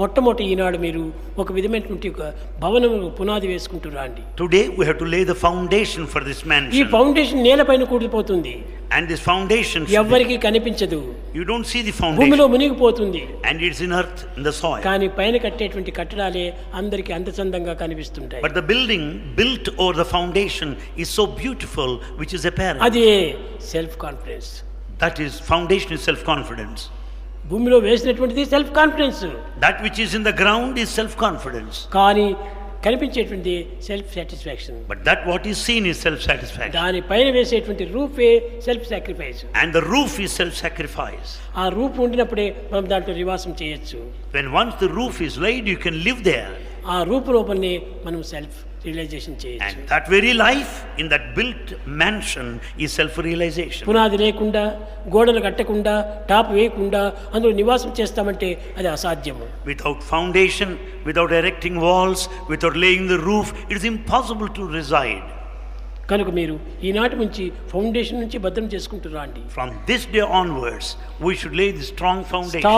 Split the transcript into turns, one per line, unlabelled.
మొట్టమొదటి ఈనాడు మీరు ఒక విధమైనటువంటి ఒక భవనం పునాది వేసుకుంటూ రండి.
Today we have to lay the foundation for this
ఈ
mansion.
ఫౌండేషన్ నేలపైన కూలిపోతుంది,
And this foundation,
ఎవ్వరికి కనిపించదు,
you don't see the
భూమిలో
foundation.
మునిగిపోతుంది.
And it's in earth, in the soil.
కానీ పైన కట్టేటువంటి కట్టడాలే అందరికి అందచందంగా కనిపిస్తుంటాయి.
But the building built over the foundation is so beautiful, which is apparent.
అది self confidence.
That is, foundation is self-confidence.
భూమిలో వేసినటువంటిది self confidence,
That which is in the ground is self-confidence.
కానీ కనిపించేటువంటి self satisfaction.
But that what is seen is self-satisfaction.
దాని పైన వేసేటువంటి రూఫే self sacrifice.
And the roof is self-sacrifice.
ఆ roof ఉండినప్పుడే మనం దాంట్లో నివాసం చేయొచ్చు.
When once the roof is laid, you can live there.
ఆ రూపు లోపలనే మనం సెల్ఫ్ రియలైజేషన్ చేయొచ్చు.
And that very life in that built mansion is self-realization.
పునాది లేకుండా, గోడలు కట్టకుండా, టాప్ వేయకుండా అందులో నివాసం చేస్తామంటే అది అసాధ్యము.
Without foundation, without erecting walls, without laying the roof, it is impossible to reside.
కనుక మీరు ఈనాటి నుంచి ఫౌండేషన్ నుంచి భద్రం చేసుకుంటూ రండి.
From this day onwards, we should lay the strong foundation.